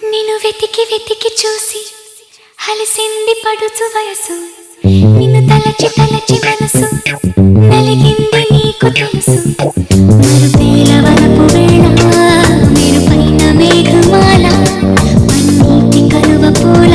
నిన్ను వెతికి వెతికి చూసి హలసింది పడుచు వయసు, నిన్ను తలచి తలచి మనసు నలిగింది నీకు తెలుసు. మరుపేల వరపు వేళ మీరు పైన మేఘమాల, పన్నీటి కలువ పూల